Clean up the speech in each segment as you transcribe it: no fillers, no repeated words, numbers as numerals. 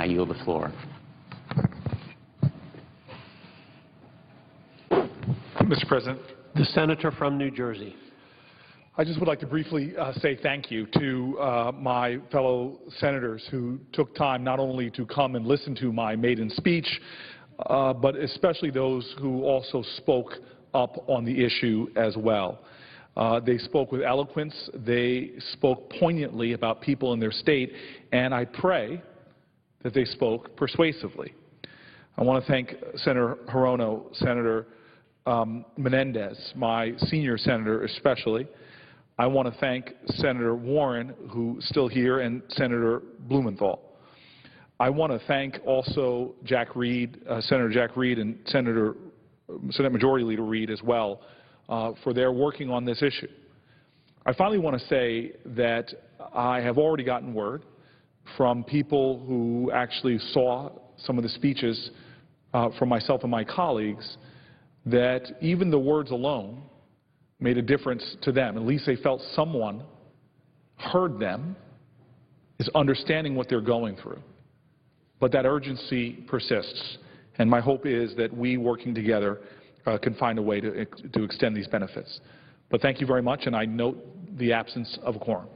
yield the floor. Mr. President. The senator from New Jersey. I just would like to briefly say thank you to my fellow senators who took time not only to come and listen to my maiden speech, but especially those who also spoke up on the issue as well. They spoke with eloquence. They spoke poignantly about people in their state, and I pray that they spoke persuasively. I want to thank Senator Hirono, Senator Menendez, my senior senator especially. I want to thank Senator Warren, who's still here, and Senator Blumenthal. I want to thank also Jack Reed, Senator Jack Reed, and Senate Majority Leader Reed as well for their working on this issue. I finally want to say that I have already gotten word from people who actually saw some of the speeches from myself and my colleagues that even the words alone made a difference to them. At least they felt someone heard them, is understanding what they're going through. But that urgency persists, and my hope is that we, working together, can find a way to extend these benefits. But thank you very much, and I note the absence of a quorum.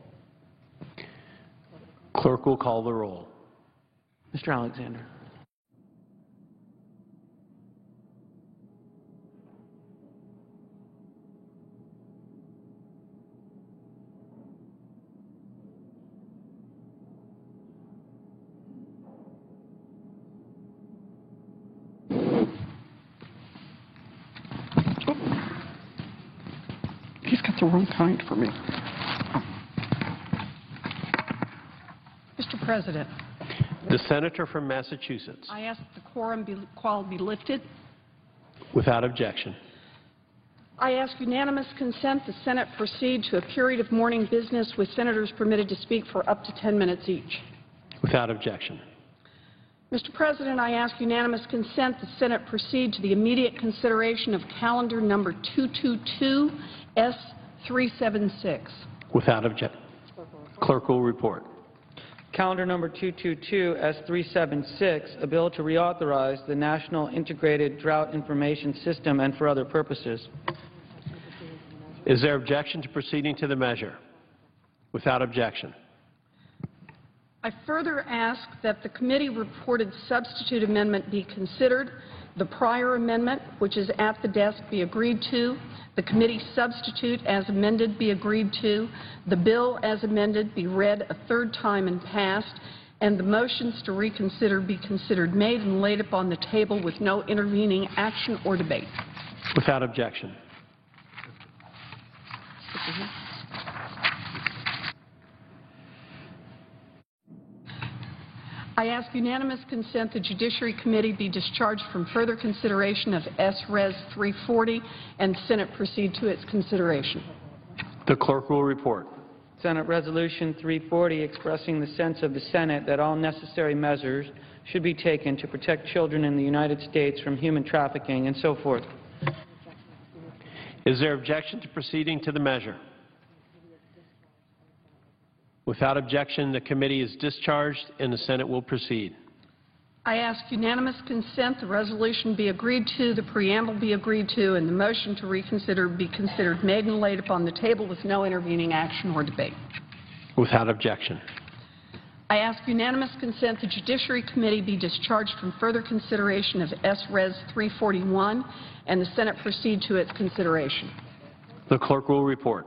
Clerk will call the roll. Mr. Alexander. He's got the wrong kind for me. Mr. President. The senator from Massachusetts. I ask that the quorum be lifted. Without objection. I ask unanimous consent the Senate proceed to a period of morning business with senators permitted to speak for up to 10 minutes each. Without objection. Mr. President, I ask unanimous consent the Senate proceed to the immediate consideration of calendar number 222 S376. Without objection. Clerk will report. Calendar number 222 S376, a bill to reauthorize the National Integrated Drought Information System and for other purposes. Is there objection to proceeding to the measure? Without objection. I further ask that the committee-reported substitute amendment be considered, the prior amendment, which is at the desk, be agreed to, the committee substitute as amended be agreed to, the bill as amended be read a third time and passed, and the motions to reconsider be considered made and laid upon the table with no intervening action or debate. Without objection. I ask unanimous consent the Judiciary Committee be discharged from further consideration of S-Res 340 and Senate proceed to its consideration. The clerk will report. Senate Resolution 340 expressing the sense of the Senate that all necessary measures should be taken to protect children in the United States from human trafficking and so forth. Is there objection to proceeding to the measure? Without objection, the committee is discharged and the Senate will proceed. I ask unanimous consent the resolution be agreed to, the preamble be agreed to, and the motion to reconsider be considered made and laid upon the table with no intervening action or debate. Without objection. I ask unanimous consent the Judiciary Committee be discharged from further consideration of S-Res 341 and the Senate proceed to its consideration. The clerk will report.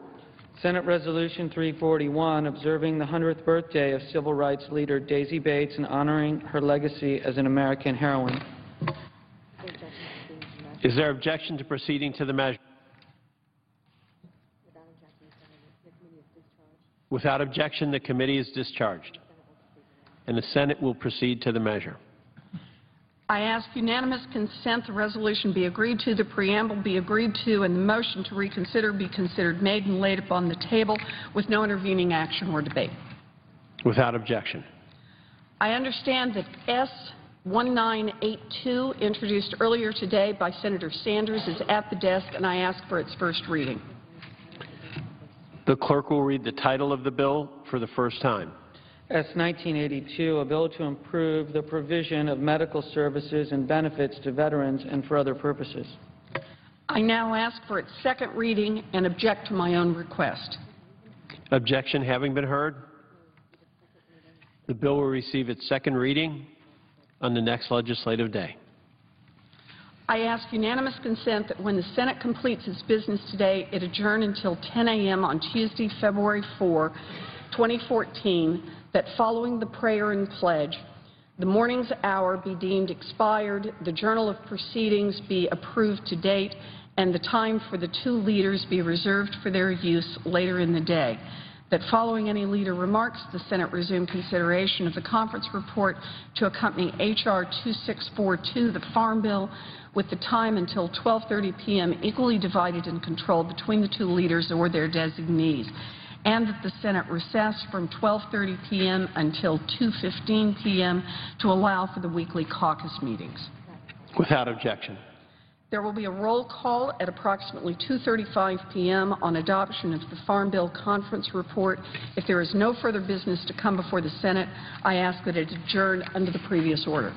Senate Resolution 341, observing the 100th birthday of civil rights leader Daisy Bates and honoring her legacy as an American heroine. Is there objection to proceeding to the measure? Without objection, the committee is discharged, and the Senate will proceed to the measure. I ask unanimous consent the resolution be agreed to, the preamble be agreed to, and the motion to reconsider be considered made and laid upon the table with no intervening action or debate. Without objection. I understand that S1982, introduced earlier today by Senator Sanders, is at the desk, and I ask for its first reading. The clerk will read the title of the bill for the first time. S-1982, a bill to improve the provision of medical services and benefits to veterans and for other purposes. I now ask for its second reading and object to my own request. Objection having been heard, the bill will receive its second reading on the next legislative day. I ask unanimous consent that when the Senate completes its business today, it adjourn until 10 a.m. on Tuesday, February 4, 2014, that following the prayer and pledge, the morning's hour be deemed expired, the Journal of Proceedings be approved to date, and the time for the two leaders be reserved for their use later in the day. That following any leader remarks, the Senate resume consideration of the conference report to accompany H.R. 2642, the Farm Bill, with the time until 12:30 p.m. equally divided and controlled between the two leaders or their designees, and that the Senate recess from 12:30 p.m. until 2:15 p.m. to allow for the weekly caucus meetings. Without objection. There will be a roll call at approximately 2:35 p.m. on adoption of the Farm Bill Conference Report. If there is no further business to come before the Senate, I ask that it adjourn under the previous order.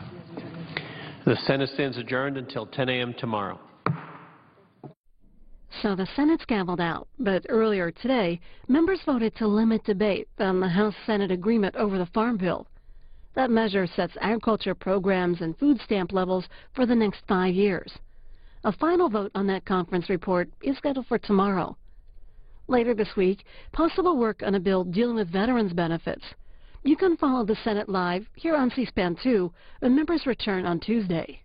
The Senate stands adjourned until 10 a.m. tomorrow. So the Senate's gavelled out, but earlier today, members voted to limit debate on the House-Senate agreement over the Farm Bill. That measure sets agriculture programs and food stamp levels for the next 5 years. A final vote on that conference report is scheduled for tomorrow. Later this week, possible work on a bill dealing with veterans' benefits. You can follow the Senate live here on C-SPAN 2 when members return on Tuesday.